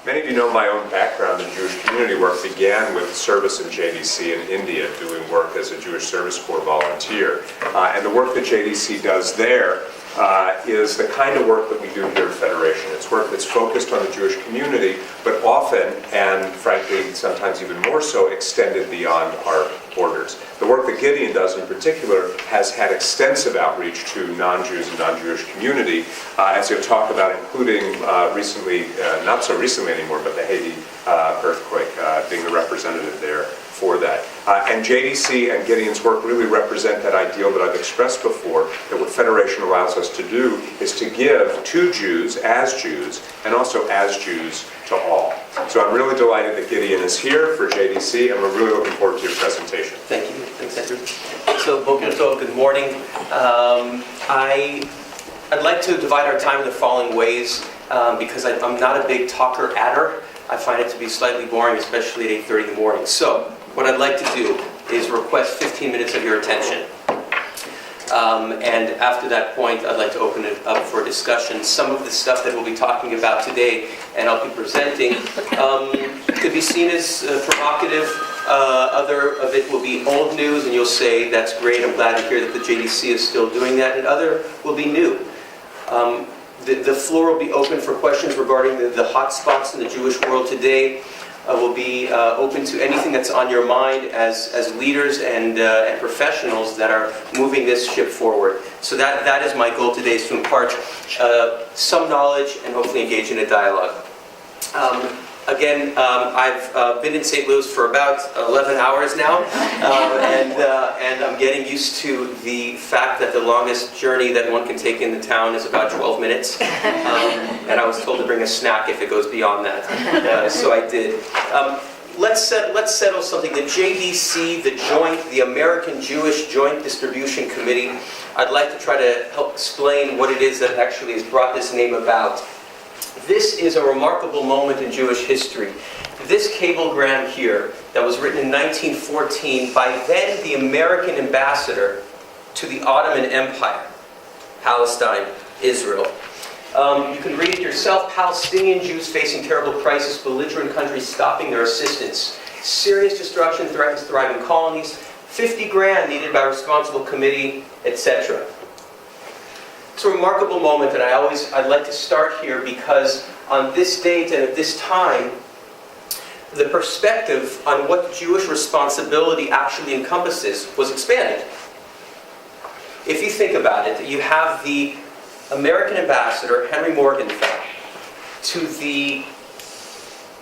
Many of you know my own background in Jewish community work began with service in JDC in India, doing work as a Jewish Service Corps volunteer. And the work that JDC does there is the kind of work that we do here at Federation. It's work that's focused on the Jewish community, but often, and frankly, sometimes even more so, extended beyond our borders. The work that Gideon does in particular has had extensive outreach to non-Jews and non-Jewish community, as you'll talk about, including recently, not so recently anymore, but the Haiti earthquake, being the representative there for that. And JDC and Gideon's work really represent that ideal that I've expressed before, that what Federation allows us to do is to give to Jews, and also as Jews to all. So I'm really delighted that Gideon is here for JDC, and we're really looking forward to your presentation. Thank you. Thanks, Andrew. So, Boker Tov, good morning. I'd like to divide our time in the following ways, because I'm not a big talker-adder. I find it to be slightly boring, especially at 8:30 in the morning. So, what I'd like to do is request 15 minutes of your attention. And after that point, I'd like to open it up for discussion. Some of the stuff that we'll be talking about today, and I'll be presenting, could be seen as provocative. Other of it will be old news, and you'll say, that's great, I'm glad to hear that the JDC is still doing that, and other will be new. The floor will be open for questions regarding the hot spots in the Jewish world today. Will be open to anything that's on your mind as leaders and professionals that are moving this ship forward. So that is my goal today, is to impart some knowledge and hopefully engage in a dialogue. Again, I've been in St. Louis for about 11 hours now, and I'm getting used to the fact that the longest journey that one can take in the town is about 12 minutes. And I was told to bring a snack if it goes beyond that, so I did. Let's settle something. The JDC, the American Jewish Joint Distribution Committee, I'd like to try to help explain what it is that actually has brought this name about. This is a remarkable moment in Jewish history. This cablegram here, that was written in 1914 by then the American ambassador to the Ottoman Empire, Palestine, Israel. You can read it yourself. Palestinian Jews facing terrible crisis, belligerent countries stopping their assistance. Serious destruction threatens thriving colonies. 50 grand needed by responsible committee, etc. It's a remarkable moment, and I'd like to start here because on this date and at this time, the perspective on what Jewish responsibility actually encompasses was expanded. If you think about it, you have the American ambassador, Henry Morgenthau, to the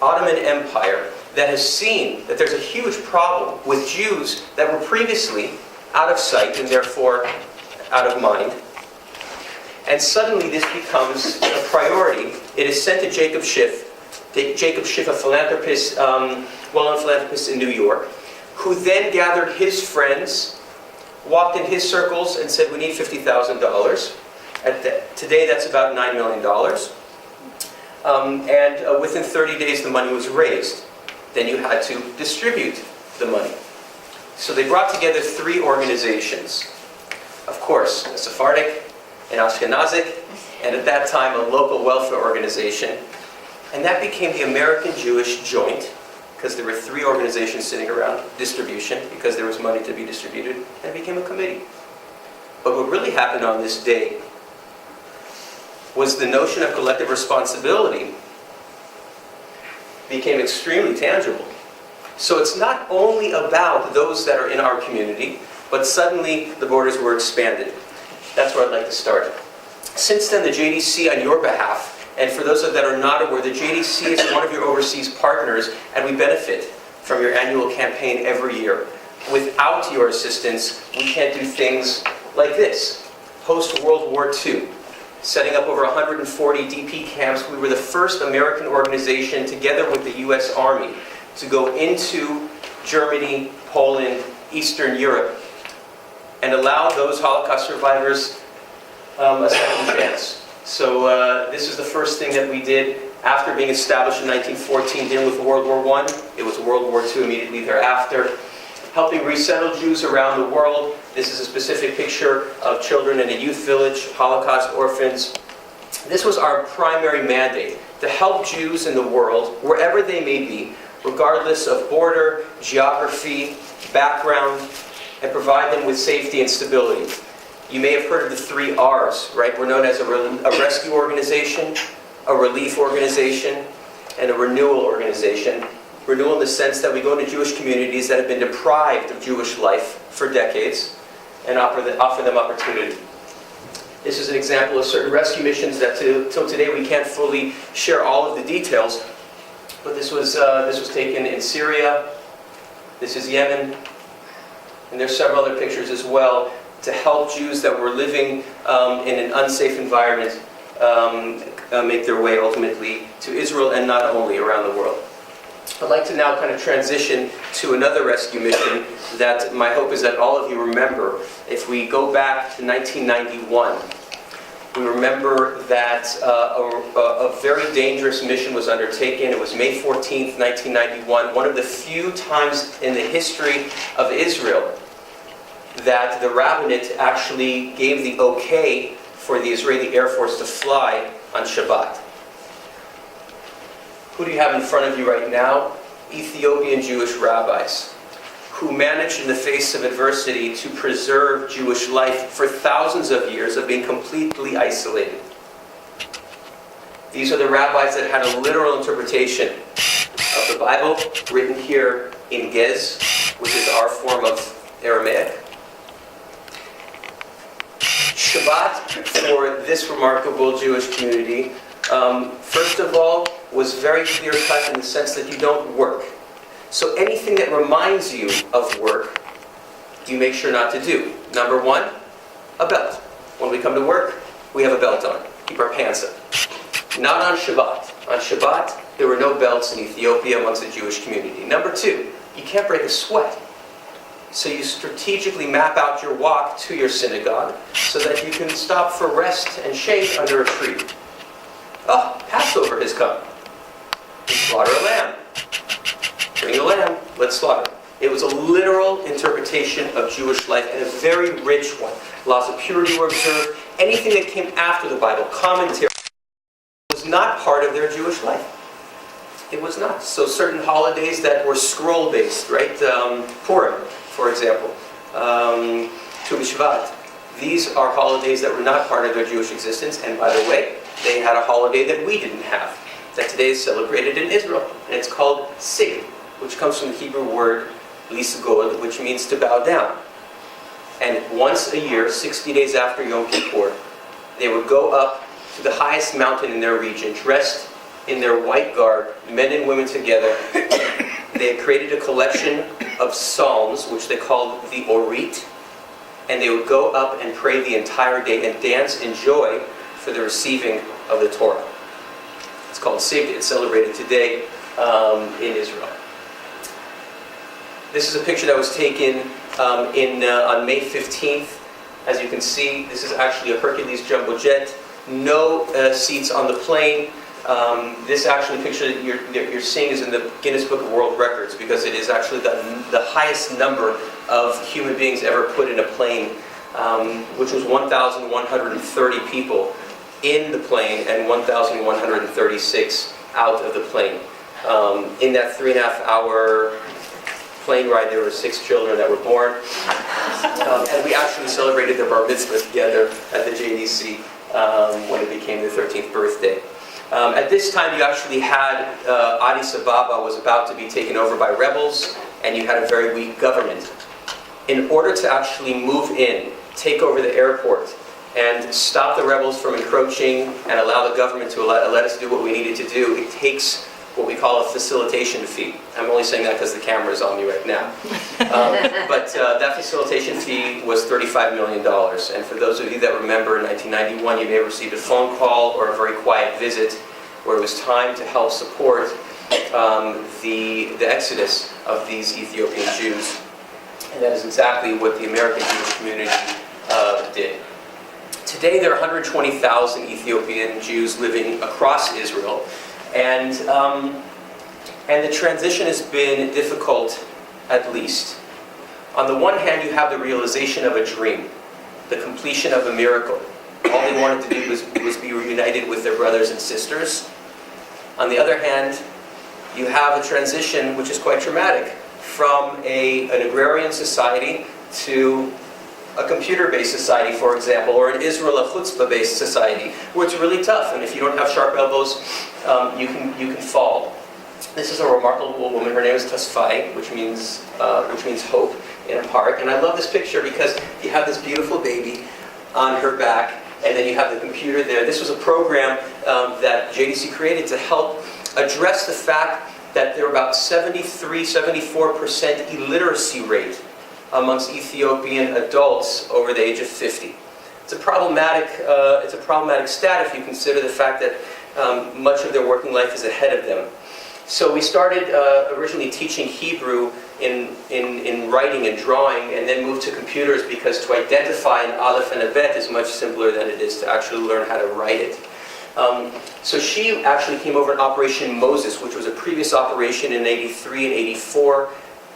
Ottoman Empire that has seen that there's a huge problem with Jews that were previously out of sight and therefore out of mind. And suddenly this becomes a priority. It is sent to Jacob Schiff. Jacob Schiff, a philanthropist, well-known philanthropist in New York, who then gathered his friends, walked in his circles and said, we need $50,000. Today that's about $9 million. And within 30 days the money was raised. Then you had to distribute the money. So they brought together 3 organizations. Of course, a Sephardic, an Ashkenazic, and at that time a local welfare organization. And that became the American Jewish Joint, because there were 3 organizations sitting around distribution, because there was money to be distributed, and it became a committee. But what really happened on this day was the notion of collective responsibility became extremely tangible. So it's not only about those that are in our community, but suddenly the borders were expanded. That's where I'd like to start. Since then, the JDC, on your behalf, and for those that are not aware, the JDC is one of your overseas partners, and we benefit from your annual campaign every year. Without your assistance, we can't do things like this. Post-World War II, setting up over 140 DP camps, we were the first American organization, together with the US Army, to go into Germany, Poland, Eastern Europe, and allow those Holocaust survivors a second chance. So this is the first thing that we did after being established in 1914, dealing with World War I. It was World War II immediately thereafter. Helping resettle Jews around the world. This is a specific picture of children in a youth village, Holocaust orphans. This was our primary mandate, to help Jews in the world, wherever they may be, regardless of border, geography, background, and provide them with safety and stability. You may have heard of the 3 R's, right? We're known as a rescue organization, a relief organization, and a renewal organization. Renewal in the sense that we go into Jewish communities that have been deprived of Jewish life for decades and offer them opportunity. This is an example of certain rescue missions that till today we can't fully share all of the details, but this was taken in Syria, this is Yemen, and there's several other pictures as well to help Jews that were living in an unsafe environment make their way ultimately to Israel and not only around the world. I'd like to now kind of transition to another rescue mission that my hope is that all of you remember. If we go back to 1991, we remember that a very dangerous mission was undertaken. It was May 14th, 1991, one of the few times in the history of Israel that the rabbinate actually gave the okay for the Israeli Air Force to fly on Shabbat. Who do you have in front of you right now? Ethiopian Jewish rabbis who managed in the face of adversity to preserve Jewish life for thousands of years of being completely isolated. These are the rabbis that had a literal interpretation of the Bible, written here in Gez, which is our form of Aramaic. Shabbat, for this remarkable Jewish community, first of all, was very clear-cut in the sense that you don't work. So anything that reminds you of work, you make sure not to do. Number 1, a belt. When we come to work, we have a belt on. Keep our pants up. Not on Shabbat. On Shabbat, there were no belts in Ethiopia amongst the Jewish community. Number 2, you can't break a sweat. So you strategically map out your walk to your synagogue so that you can stop for rest and shade under a tree. Oh, Passover has come. We slaughter a lamb. Bring a lamb, let's slaughter. It was a literal interpretation of Jewish life and a very rich one. Laws of purity were observed. Anything that came after the Bible, commentary, was not part of their Jewish life. It was not. So certain holidays that were scroll-based, right? Purim, for example, Tu B'Shvat. These are holidays that were not part of their Jewish existence, and by the way, they had a holiday that we didn't have, that today is celebrated in Israel, and it's called Sig, which comes from the Hebrew word lisgod, which means to bow down. And once a year, 60 days after Yom Kippur, they would go up to the highest mountain in their region, dressed in their white garb, men and women together. They had created a collection of psalms, which they called the Orit, and they would go up and pray the entire day and dance in joy for the receiving of the Torah. It's called Sig. It's celebrated today in Israel. This is a picture that was taken on May 15th. As you can see, this is actually a Hercules jumbo jet. No seats on the plane. This actually picture that you're seeing is in the Guinness Book of World Records because it is actually the highest number of human beings ever put in a plane, which was 1,130 people in the plane and 1,136 out of the plane. In that 3.5-hour plane ride, there were 6 children that were born. And we actually celebrated their bar mitzvah together at the JDC when it became their 13th birthday. At this time, you actually had Addis Ababa was about to be taken over by rebels, and you had a very weak government. In order to actually move in, take over the airport, and stop the rebels from encroaching and allow the government to let us do what we needed to do, it takes what we call a facilitation fee. I'm only saying that because the camera is on me right now. But that facilitation fee was $35 million. And for those of you that remember, in 1991, you may have received a phone call or a very quiet visit where it was time to help support the exodus of these Ethiopian Jews. And that is exactly what the American Jewish community did. Today, there are 120,000 Ethiopian Jews living across Israel. And the transition has been difficult, at least. On the one hand, you have the realization of a dream, the completion of a miracle. All they wanted to do was be reunited with their brothers and sisters. On the other hand, you have a transition which is quite dramatic from an agrarian society to a computer-based society, for example, or in Israel, a chutzpah-based society, where it's really tough, and if you don't have sharp elbows, you can fall. This is a remarkable woman. Her name is Tasfai, which means hope in a part. And I love this picture because you have this beautiful baby on her back, and then you have the computer there. This was a program that JDC created to help address the fact that there are about 74% illiteracy rate amongst Ethiopian adults over the age of 50. It's a problematic stat if you consider the fact that much of their working life is ahead of them. So we started originally teaching Hebrew in writing and drawing, and then moved to computers because to identify an aleph and a bet is much simpler than it is to actually learn how to write it. So she actually came over in Operation Moses, which was a previous operation in 83 and 84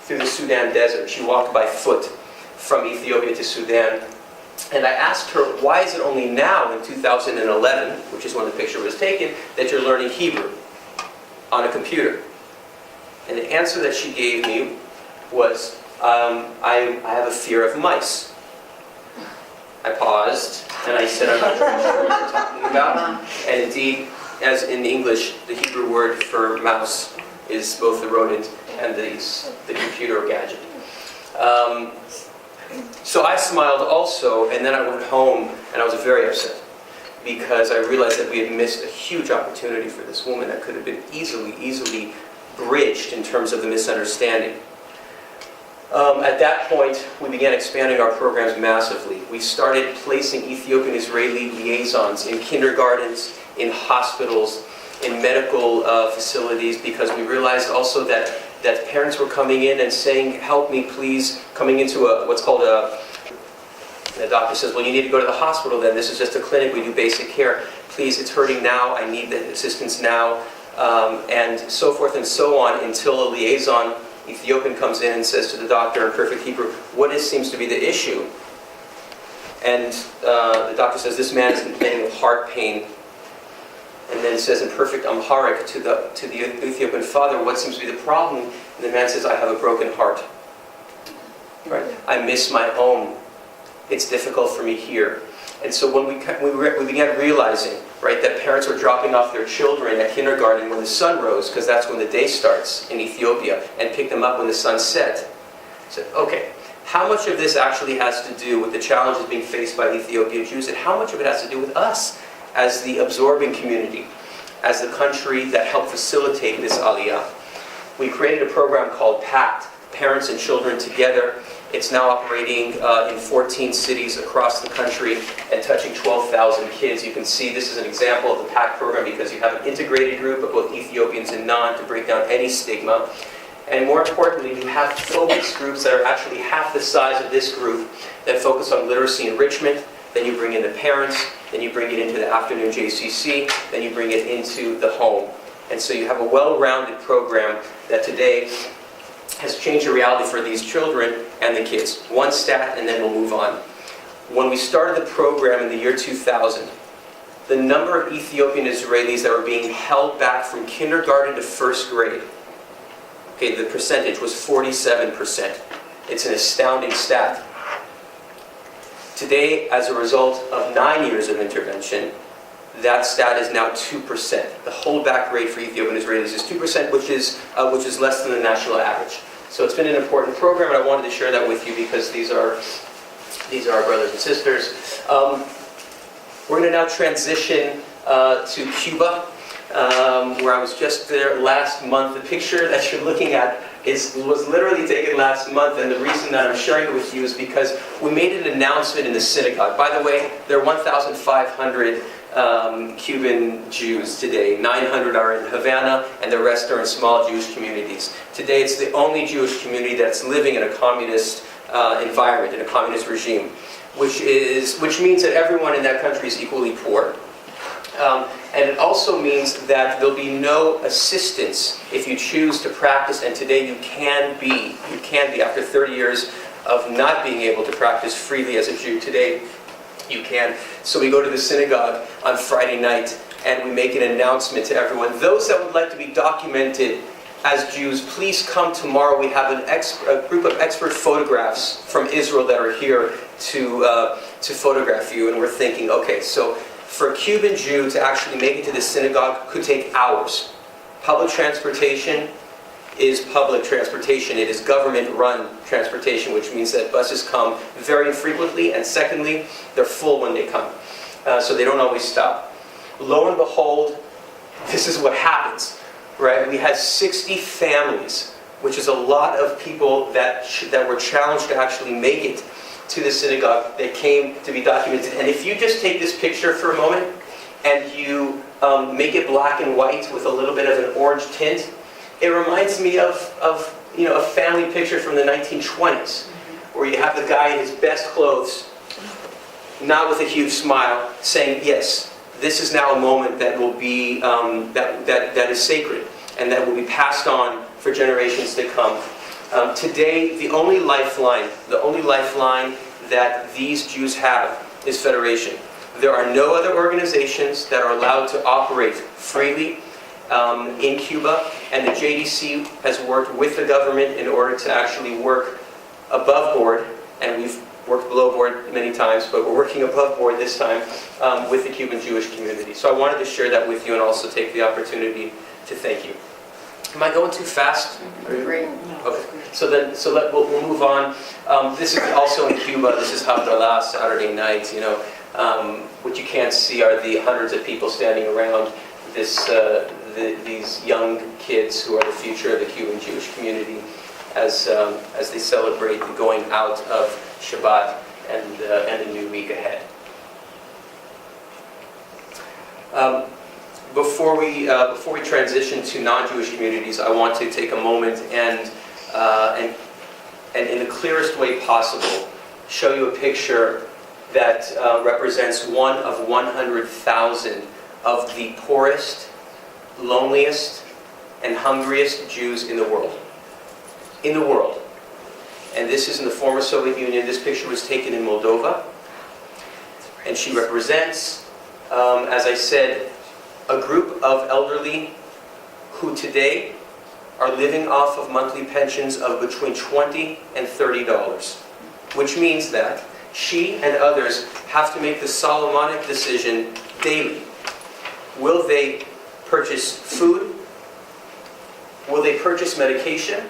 through the Sudan desert. She walked by foot from Ethiopia to Sudan. And I asked her, why is it only now in 2011, which is when the picture was taken, that you're learning Hebrew on a computer? And the answer that she gave me was, I have a fear of mice. I paused, and I said, I'm not sure what you're talking about. And indeed, as in English, the Hebrew word for mouse is both the rodent and the computer gadget. So I smiled also, and then I went home, and I was very upset, because I realized that we had missed a huge opportunity for this woman that could have been easily bridged in terms of the misunderstanding. At that point, we began expanding our programs massively. We started placing Ethiopian-Israeli liaisons in kindergartens, in hospitals, in medical facilities, because we realized also that parents were coming in and saying, help me please, coming into what's called the doctor says, well, you need to go to the hospital then, this is just a clinic, we do basic care. Please, it's hurting now, I need the assistance now, and so forth and so on, until a liaison Ethiopian comes in and says to the doctor in perfect Hebrew, what seems to be the issue? And the doctor says, this man is complaining of heart pain. And then says in perfect Amharic to the Ethiopian father, what seems to be the problem? And the man says, I have a broken heart. Right? I miss my home. It's difficult for me here. And so when we began realizing, right, that parents were dropping off their children at kindergarten when the sun rose, because that's when the day starts in Ethiopia, and pick them up when the sun set, I said, okay, how much of this actually has to do with the challenges being faced by the Ethiopian Jews, and how much of it has to do with us as the absorbing community, as the country that helped facilitate this aliyah? We created a program called PACT, Parents and Children Together. It's now operating in 14 cities across the country and touching 12,000 kids. You can see this is an example of the PACT program because you have an integrated group of both Ethiopians and non to break down any stigma. And more importantly, you have focus groups that are actually half the size of this group that focus on literacy enrichment. Then you bring in the parents, then you bring it into the afternoon JCC, then you bring it into the home. And so you have a well-rounded program that today has changed the reality for these children and the kids. One stat, and then we'll move on. When we started the program in the year 2000, the number of Ethiopian Israelis that were being held back from kindergarten to first grade, okay, the percentage was 47%. It's an astounding stat. Today, as a result of 9 years of intervention, that stat is now 2%. The holdback rate for Ethiopian Israelis is 2%, which is less than the national average. So it's been an important program, and I wanted to share that with you because these are our brothers and sisters. We're going to now transition to Cuba, where I was just there last month. The picture that you're looking at was literally taken last month, and the reason that I'm sharing it with you is because we made an announcement in the synagogue. By the way, there are 1,500 Cuban Jews today. 900 are in Havana, and the rest are in small Jewish communities. Today, it's the only Jewish community that's living in a communist environment, in a communist regime, which means that everyone in that country is equally poor. And it also means that there'll be no assistance if you choose to practice, and today you can be after 30 years of not being able to practice freely as a Jew. Today, you can. So we go to the synagogue on Friday night, and we make an announcement to everyone. Those that would like to be documented as Jews, please come tomorrow. We have a group of expert photographs from Israel that are here to photograph you. And we're thinking, okay, so for a Cuban Jew to actually make it to the synagogue could take hours. Public transportation is public transportation. It is government-run transportation, which means that buses come very infrequently, and secondly, they're full when they come. So they don't always stop. Lo and behold, this is what happens, right? We had 60 families, which is a lot of people that were challenged to actually make it to the synagogue. They came to be documented. And if you just take this picture for a moment and you make it black and white with a little bit of an orange tint, it reminds me of a family picture from the 1920s, where you have the guy in his best clothes, not with a huge smile, saying, yes, this is now a moment that will be, that is sacred, and that will be passed on for generations to come. Today, the only lifeline that these Jews have is federation. There are no other organizations that are allowed to operate freely in Cuba, and the JDC has worked with the government in order to actually work above board, and we've worked below board many times, but we're working above board this time with the Cuban Jewish community. So I wanted to share that with you and also take the opportunity to thank you. Am I going too fast? Great. Okay. We'll move on. This is also in Cuba. This is Havdalah, Saturday night. What you can't see are the hundreds of people standing around these young kids who are the future of the Cuban Jewish community as they celebrate the going out of Shabbat and the new week ahead. Before we transition to non-Jewish communities, I want to take a moment and in the clearest way possible, show you a picture that represents one of 100,000 of the poorest, loneliest, and hungriest Jews in the world. In the world. And this is in the former Soviet Union. This picture was taken in Moldova. And she represents, as I said, a group of elderly who today are living off of monthly pensions of between $20 and $30, which means that she and others have to make the Solomonic decision daily. Will they purchase food? Will they purchase medication?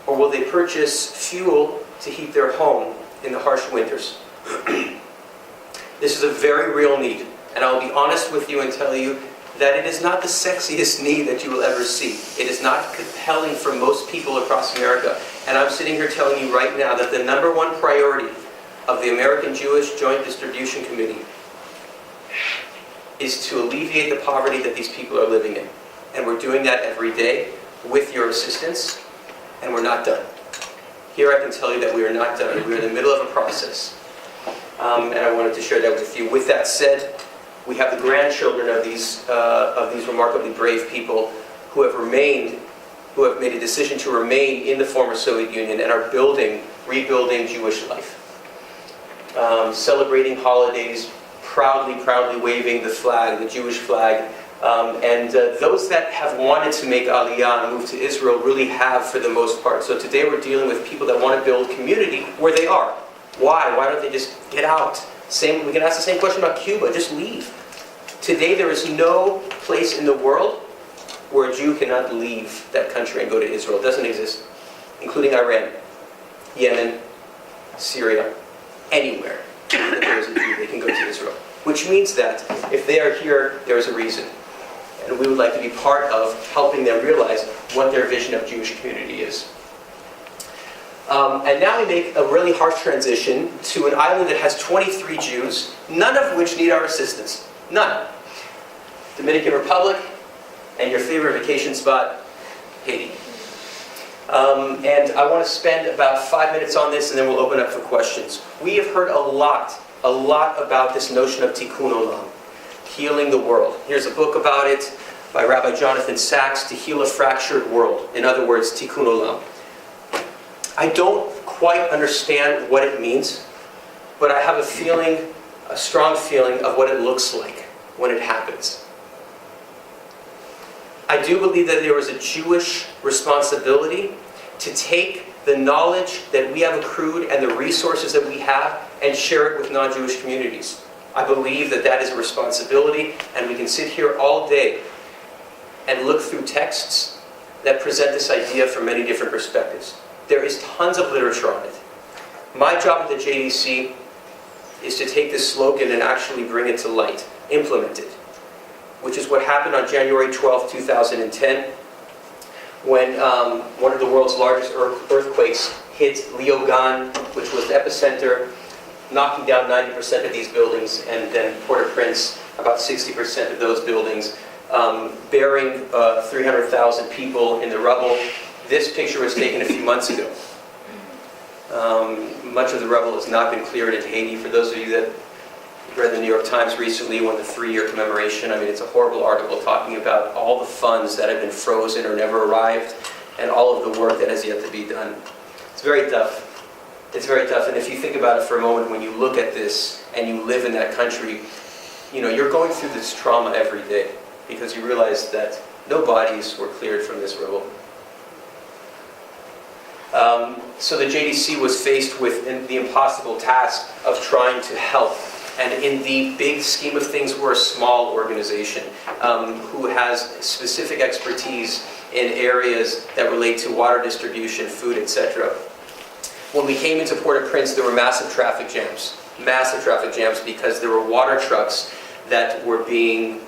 Or will they purchase fuel to heat their home in the harsh winters? This is a very real need. And I'll be honest with you and tell you that it is not the sexiest need that you will ever see. It is not compelling for most people across America. And I'm sitting here telling you right now that the number one priority of the American Jewish Joint Distribution Committee is to alleviate the poverty that these people are living in. And we're doing that every day with your assistance, and we're not done. Here I can tell you that we are not done. We're in the middle of a process. And I wanted to share that with you. With that said, we have the grandchildren of these remarkably brave people who have made a decision to remain in the former Soviet Union and are rebuilding Jewish life. Celebrating holidays, proudly waving the flag, the Jewish flag. And those that have wanted to make Aliyah and move to Israel really have for the most part. So today we're dealing with people that want to build community where they are. Why? Why don't they just get out? We can ask the same question about Cuba. Just leave. Today there is no place in the world where a Jew cannot leave that country and go to Israel. It doesn't exist. Including Iran, Yemen, Syria, anywhere that there is a Jew, they can go to Israel. Which means that if they are here, there is a reason. And we would like to be part of helping them realize what their vision of Jewish community is. And now we make a really harsh transition to an island that has 23 Jews, none of which need our assistance. None. Dominican Republic, and your favorite vacation spot, Haiti. And I want to spend about 5 minutes on this, and then we'll open up for questions. We have heard a lot about this notion of tikkun olam, healing the world. Here's a book about it by Rabbi Jonathan Sachs, To Heal a Fractured World. In other words, tikkun olam. I don't quite understand what it means, but I have a strong feeling of what it looks like. when it happens. I do believe that there is a Jewish responsibility to take the knowledge that we have accrued and the resources that we have and share it with non-Jewish communities. I believe that that is a responsibility, and we can sit here all day and look through texts that present this idea from many different perspectives. There is tons of literature on it. My job at the JDC is to take this slogan and actually bring it to light, implement it, which is what happened on January 12, 2010, when one of the world's largest earthquakes hit Liaisons, which was the epicenter, knocking down 90% of these buildings, and then Port-au-Prince, about 60% of those buildings, burying 300,000 people in the rubble. This picture was taken a few months ago. Much of the rubble has not been cleared in Haiti. For those of you that read the New York Times recently, won the 3-year commemoration. I mean, it's a horrible article talking about all the funds that have been frozen or never arrived, and all of the work that has yet to be done. It's very tough. It's very tough, and if you think about it for a moment, when you look at this and you live in that country, you know, you're going through this trauma every day because you realize that no bodies were cleared from this rubble. So the JDC was faced with the impossible task of trying to help. And in the big scheme of things, we're a small organization who has specific expertise in areas that relate to water distribution, food, etc. When we came into Port-au-Prince, there were massive traffic jams because there were water trucks that were being,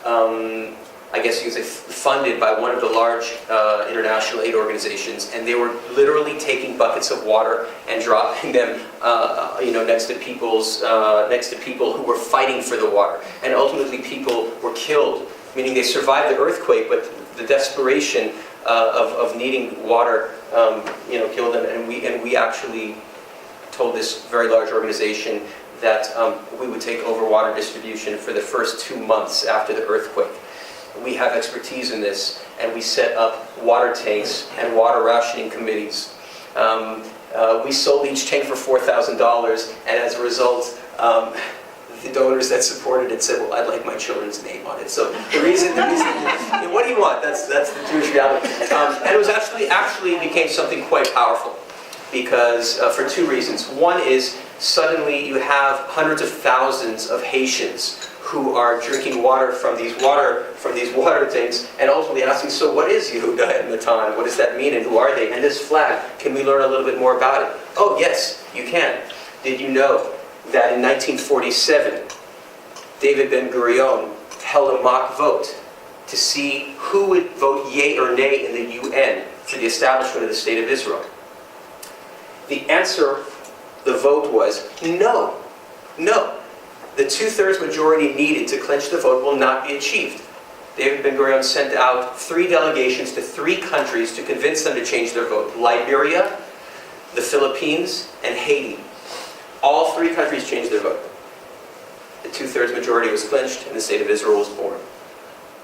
I guess you could say, funded by one of the large international aid organizations, and they were literally taking buckets of water and dropping them, next to people who were fighting for the water, and ultimately people were killed, meaning they survived the earthquake, but the desperation of needing water, killed them, and we actually told this very large organization that we would take over water distribution for the first 2 months after the earthquake. We have expertise in this, and we set up water tanks and water rationing committees. We sold each tank for $4,000, and as a result, the donors that supported it said, well, I'd like my children's name on it. So the reason what do you want? That's the Jewish reality. And it was actually became something quite powerful, because for 2 reasons. One is, suddenly you have hundreds of thousands of Haitians who are drinking water from these water tanks, and ultimately asking, so what is Yehuda and Matan? What does that mean, and who are they? And this flag, can we learn a little bit more about it? Oh yes, you can. Did you know that in 1947, David Ben-Gurion held a mock vote to see who would vote yay or nay in the UN for the establishment of the State of Israel? The answer, the vote was no, no. The 2/3 majority needed to clinch the vote will not be achieved. David Ben-Gurion sent out 3 delegations to 3 countries to convince them to change their vote: Liberia, the Philippines, and Haiti. All 3 countries changed their vote. The 2/3 majority was clinched, and the State of Israel was born.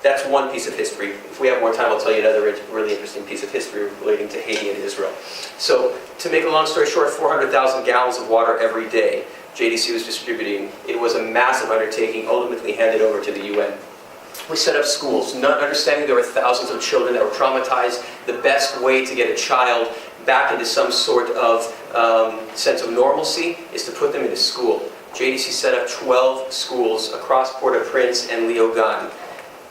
That's one piece of history. If we have more time, I'll tell you another really interesting piece of history relating to Haiti and Israel. So, to make a long story short, 400,000 gallons of water every day JDC was distributing. It was a massive undertaking, ultimately handed over to the UN. We set up schools, not understanding there were thousands of children that were traumatized. The best way to get a child back into some sort of sense of normalcy is to put them into school. JDC set up 12 schools across Port-au-Prince and Liaisons.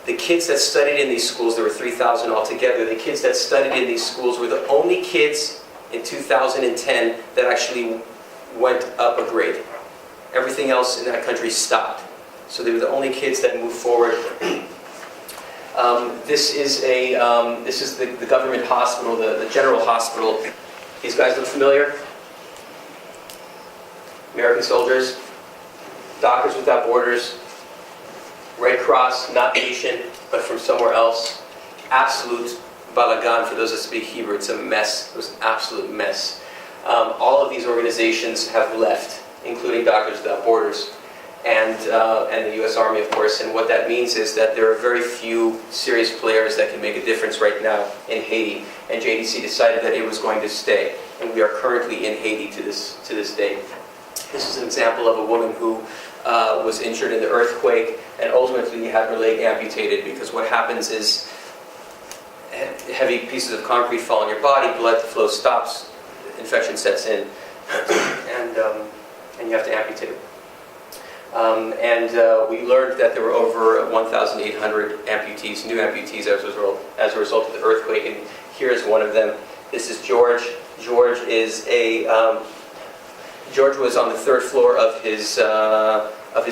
The kids that studied in these schools, there were 3,000 altogether, the kids that studied in these schools were the only kids in 2010 that actually went up a grade. Everything else in that country stopped. So they were the only kids that moved forward. This is the government hospital, the general hospital. These guys look familiar? American soldiers, Doctors Without Borders, Red Cross, not Haitian, but from somewhere else. Absolute balagan, for those that speak Hebrew. It's a mess. It was an absolute mess. All of these organizations have left, including Doctors Without Borders and the U.S. Army, of course. And what that means is that there are very few serious players that can make a difference right now in Haiti. And JDC decided that it was going to stay. And we are currently in Haiti to this day. This is an example of a woman who was injured in the earthquake and ultimately had her leg amputated, because what happens is heavy pieces of concrete fall on your body, blood flow stops, infection sets in, and you have to amputate. We learned that there were over 1,800 amputees, new amputees as a result of the earthquake, and here's one of them. This is George. George was on the third floor of his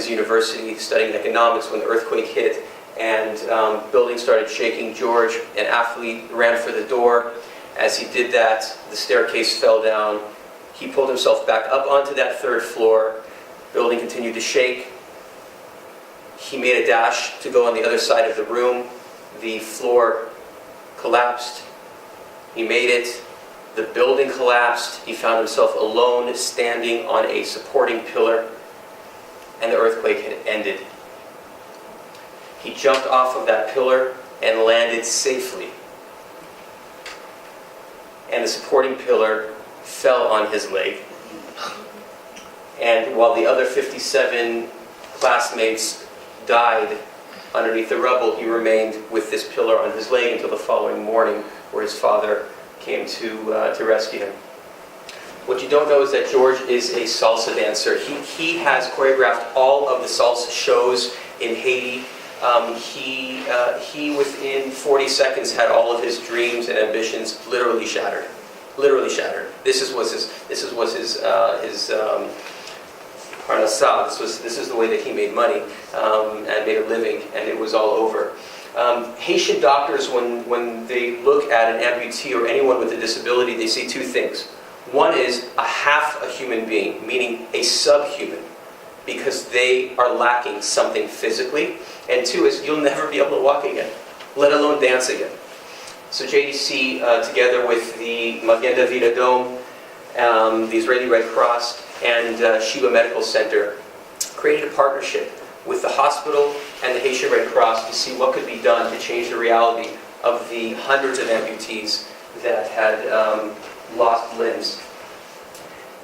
university studying economics when the earthquake hit, and building started shaking. George, an athlete, ran for the door. As he did that, the staircase fell down. He pulled himself back up onto that third floor. Building continued to shake. He made a dash to go on the other side of the room. The floor collapsed. He made it. The building collapsed. He found himself alone, standing on a supporting pillar, and the earthquake had ended. He jumped off of that pillar and landed safely. And the supporting pillar fell on his leg. And while the other 57 classmates died underneath the rubble, he remained with this pillar on his leg until the following morning, where his father came to rescue him. What you don't know is that George is a salsa dancer. He has choreographed all of the salsa shows in Haiti. He within 40 seconds had all of his dreams and ambitions literally shattered. Literally shattered. This was his parnassa. This is the way that he made money and made a living, and it was all over. Haitian doctors, when they look at an amputee or anyone with a disability, they see two things. One is a half a human being, meaning a subhuman, because they are lacking something physically. And two is you'll never be able to walk again, let alone dance again. So JDC, together with the Magen David Adom, the Israeli Red Cross, and Sheba Medical Center, created a partnership with the hospital and the Haitian Red Cross to see what could be done to change the reality of the hundreds of amputees that had lost limbs.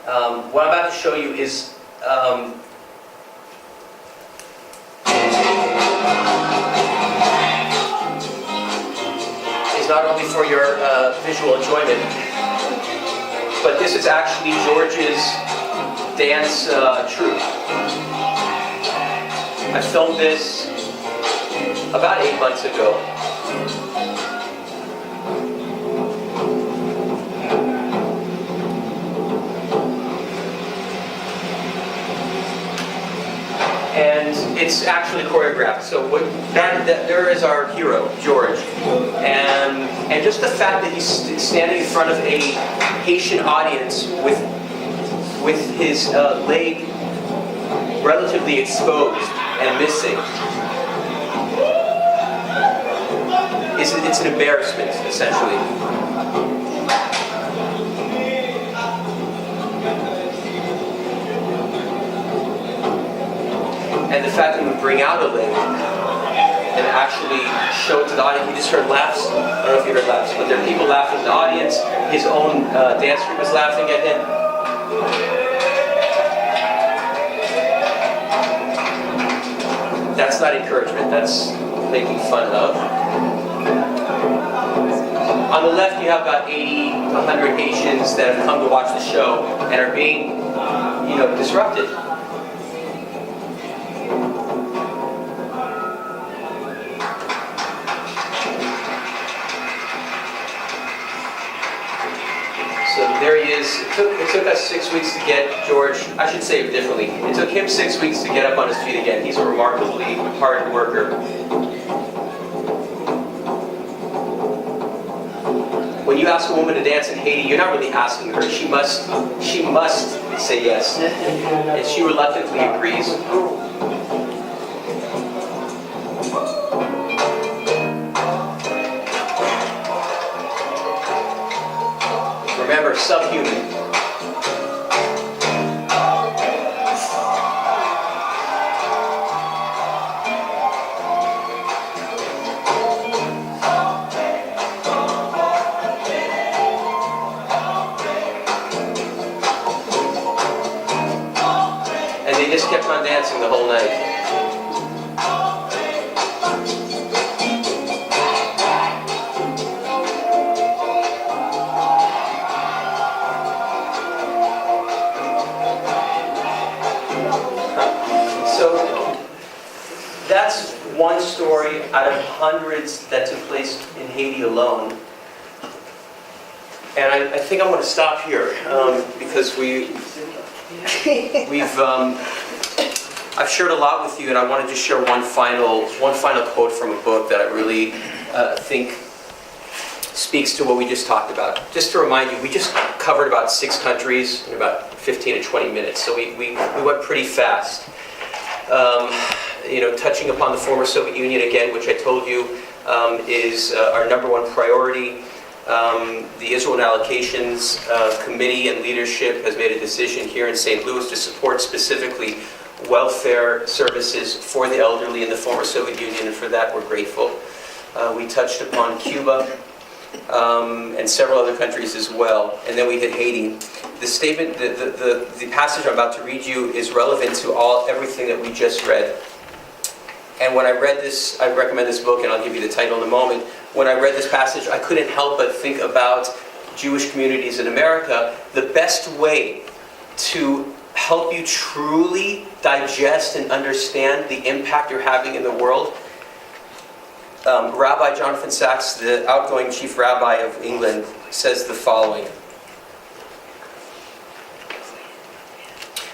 What I'm about to show you is not only for your visual enjoyment, but this is actually George's dance troupe. I filmed this about 8 months ago. And it's actually choreographed. So there is our hero, George. And just the fact that he's standing in front of a Haitian audience with his leg relatively exposed and missing, it's an embarrassment, essentially. And the fact that he would bring out a leg and actually show it to the audience. We just heard laughs. I don't know if you heard laughs, but there are people laughing in the audience. His own dance group is laughing at him. That's not encouragement, that's making fun of. On the left, you have about 80 to 100 Haitians that have come to watch the show and are being, disrupted. So there he is. It took us 6 weeks to get George, I should say it differently. It took him 6 weeks to get up on his feet again. He's a remarkably hard worker. When you ask a woman to dance in Haiti, you're not really asking her. She must say yes. And she reluctantly agrees. Remember, subhuman. just kept on dancing the whole night. So that's one story out of hundreds that took place in Haiti alone. And I think I'm going to stop here because I've shared a lot with you, and I want to just share one final quote from a book that I really think speaks to what we just talked about. Just to remind you, we just covered about 6 countries in about 15 to 20 minutes, so we went pretty fast. Touching upon the former Soviet Union again, which I told you is our #1 priority. The Israel and Allocations Committee and leadership has made a decision here in St. Louis to support specifically welfare services for the elderly in the former Soviet Union, and for that we're grateful. We touched upon Cuba and several other countries as well, and then we hit Haiti. The statement, the passage I'm about to read you is relevant to everything that we just read. And when I read this, I recommend this book, and I'll give you the title in a moment. When I read this passage, I couldn't help but think about Jewish communities in America. The best way to help you truly digest and understand the impact you're having in the world, Rabbi Jonathan Sacks, the outgoing chief rabbi of England, says the following.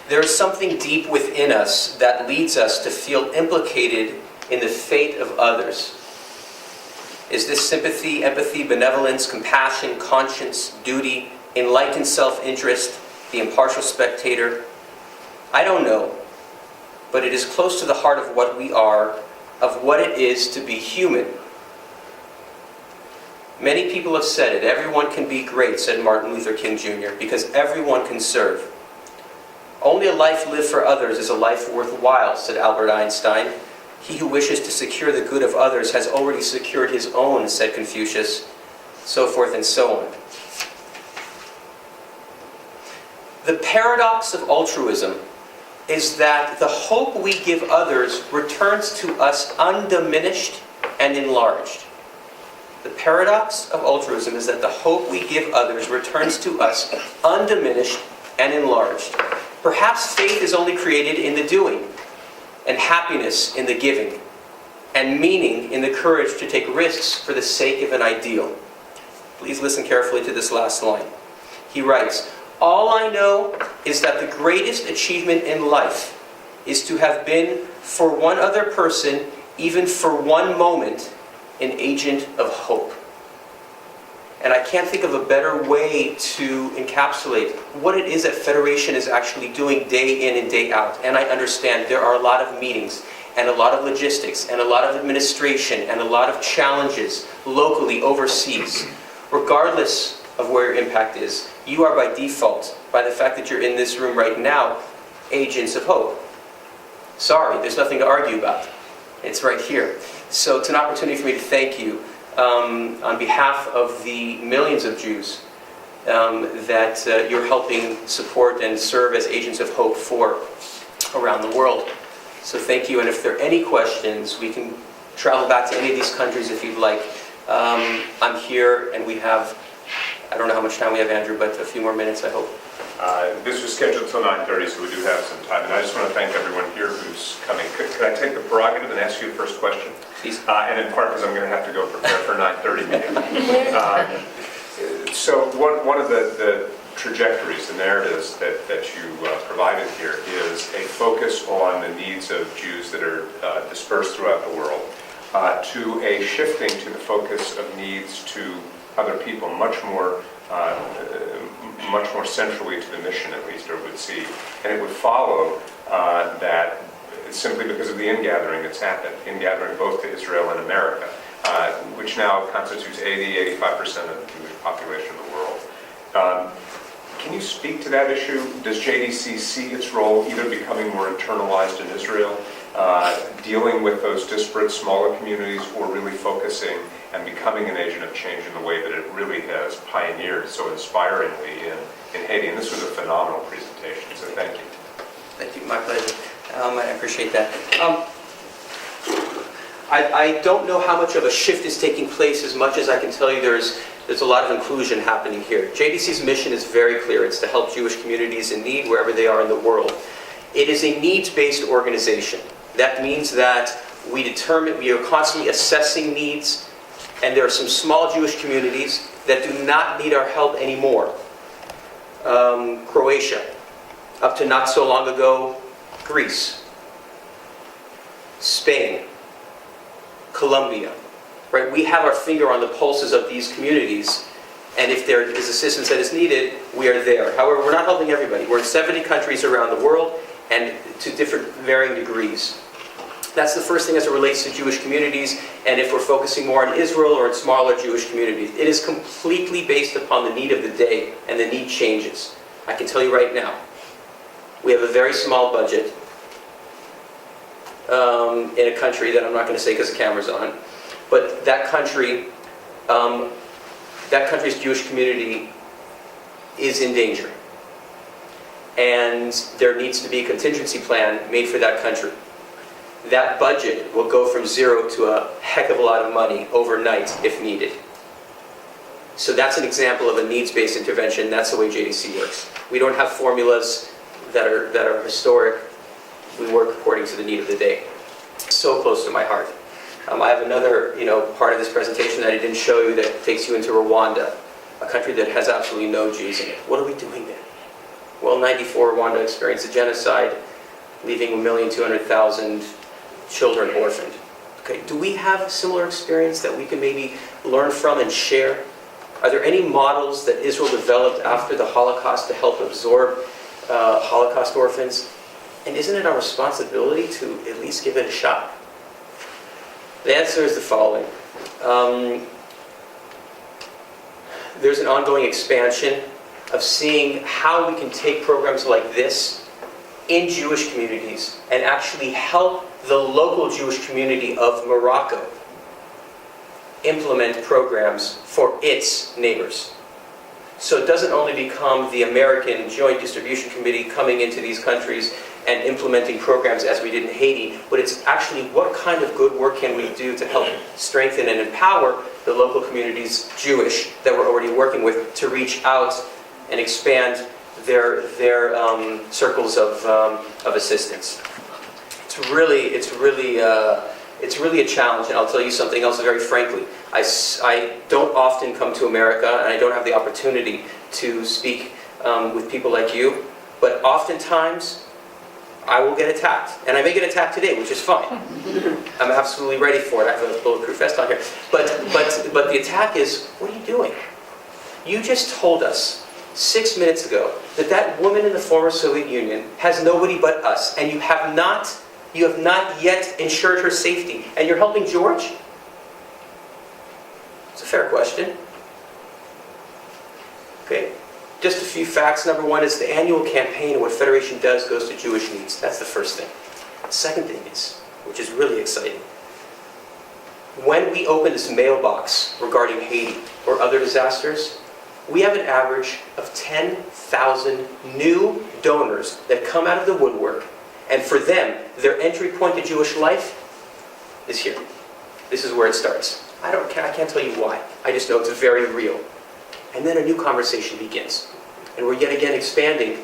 There is something deep within us that leads us to feel implicated in the fate of others. Is this sympathy, empathy, benevolence, compassion, conscience, duty, enlightened self-interest, the impartial spectator? I don't know, but it is close to the heart of what we are, of what it is to be human. Many people have said it. Everyone can be great, said Martin Luther King Jr., because everyone can serve. Only a life lived for others is a life worthwhile, said Albert Einstein. He who wishes to secure the good of others has already secured his own, said Confucius. So forth and so on. The paradox of altruism is that the hope we give others returns to us undiminished and enlarged. The paradox of altruism is that the hope we give others returns to us undiminished and enlarged. Perhaps faith is only created in the doing, and happiness in the giving, and meaning in the courage to take risks for the sake of an ideal. Please listen carefully to this last line. He writes, "All I know is that the greatest achievement in life is to have been, for one other person, even for one moment, an agent of hope." And I can't think of a better way to encapsulate what it is that Federation is actually doing day in and day out. And I understand there are a lot of meetings, and a lot of logistics, and a lot of administration, and a lot of challenges locally, overseas. Regardless of where your impact is, you are by default, by the fact that you're in this room right now, agents of hope. Sorry, there's nothing to argue about. It's right here. So it's an opportunity for me to thank you on behalf of the millions of Jews that you're helping support and serve as agents of hope for around the world. So thank you, and if there are any questions, we can travel back to any of these countries if you'd like. I'm here, and we have, I don't know how much time we have, Andrew, but a few more minutes, I hope. This was scheduled till 9:30, so we do have some time. And I just want to thank everyone here who's coming. Could I take the prerogative and ask you the first question? Please. And in part because I'm going to have to go prepare for 9:30 meeting. So one of the trajectories, the narratives that you provided here is a focus on the needs of Jews that are dispersed throughout the world, to a shifting to the focus of needs to other people, much more centrally to the mission, at least, I would see. And it would follow that simply because of the ingathering that's happened, ingathering both to Israel and America, which now constitutes 85% of the Jewish population of the world. Can you speak to that issue? Does JDC see its role either becoming more internalized in Israel, dealing with those disparate smaller communities, or really focusing and becoming an agent of change in the way that it really has pioneered so inspiringly in Haiti? And this was a phenomenal presentation, so thank you. Thank you, my pleasure. I appreciate that. I don't know how much of a shift is taking place as much as I can tell you there's a lot of inclusion happening here. JDC's mission is very clear. It's to help Jewish communities in need wherever they are in the world. It is a needs-based organization. That means that we are constantly assessing needs, and there are some small Jewish communities that do not need our help anymore. Croatia, up to not so long ago, Greece, Spain, Colombia, right? We have our finger on the pulses of these communities, and if there is assistance that is needed, we are there. However, we're not helping everybody. We're in 70 countries around the world, and to different varying degrees. That's the first thing as it relates to Jewish communities, and if we're focusing more on Israel or in smaller Jewish communities. It is completely based upon the need of the day, and the need changes. I can tell you right now, we have a very small budget in a country that I'm not going to say because the camera's on, but that country's Jewish community is in danger. And there needs to be a contingency plan made for that country. That budget will go from zero to a heck of a lot of money overnight if needed. So that's an example of a needs-based intervention. That's the way JDC works. We don't have formulas that are historic. We work according to the need of the day. So close to my heart. I have another part of this presentation that I didn't show you that takes you into Rwanda, a country that has absolutely no Jews in it. What are we doing there? Well, in '94, Rwanda experienced a genocide, leaving 1,200,000 children orphaned. Okay, do we have a similar experience that we can maybe learn from and share? Are there any models that Israel developed after the Holocaust to help absorb Holocaust orphans? And isn't it our responsibility to at least give it a shot? The answer is the following. There's an ongoing expansion of seeing how we can take programs like this in Jewish communities and actually help the local Jewish community of Morocco implement programs for its neighbors. So it doesn't only become the American Joint Distribution Committee coming into these countries and implementing programs as we did in Haiti, but it's actually what kind of good work can we do to help strengthen and empower the local communities, Jewish, that we're already working with, to reach out and expand their circles of assistance. It's really a challenge, and I'll tell you something else very frankly. I don't often come to America, and I don't have the opportunity to speak with people like you, but oftentimes I will get attacked. And I may get attacked today, which is fine. I'm absolutely ready for it. I have a bulletproof vest on here. But the attack is, what are you doing? You just told us 6 minutes ago that that woman in the former Soviet Union has nobody but us, and you have not yet ensured her safety, and you're helping George? It's a fair question. Okay, just a few facts. Number one is the annual campaign and what Federation does goes to Jewish needs. That's the first thing. The second thing is, which is really exciting, when we open this mailbox regarding Haiti or other disasters, we have an average of 10,000 new donors that come out of the woodwork. And for them, their entry point to Jewish life is here. This is where it starts. I can't tell you why. I just know it's very real. And then a new conversation begins. And we're yet again expanding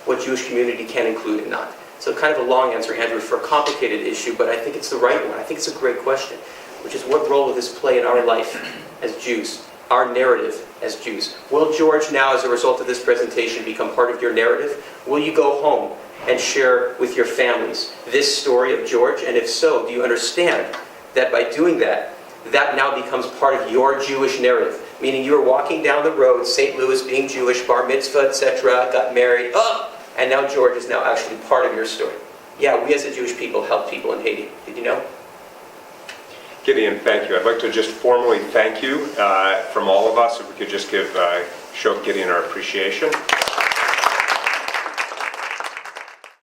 what Jewish community can include and not. So kind of a long answer, Andrew, for a complicated issue, but I think it's the right one. I think it's a great question, which is what role will this play in our life as Jews, our narrative as Jews? Will George now, as a result of this presentation, become part of your narrative? Will you go home and share with your families this story of George? And if so, do you understand that by doing that, that now becomes part of your Jewish narrative? Meaning you were walking down the road, St. Louis, being Jewish, bar mitzvah, etc., got married, and now George is now actually part of your story. Yeah, we as a Jewish people help people in Haiti. Did you know? Gideon, thank you. I'd like to just formally thank you from all of us. If we could just show Gideon our appreciation.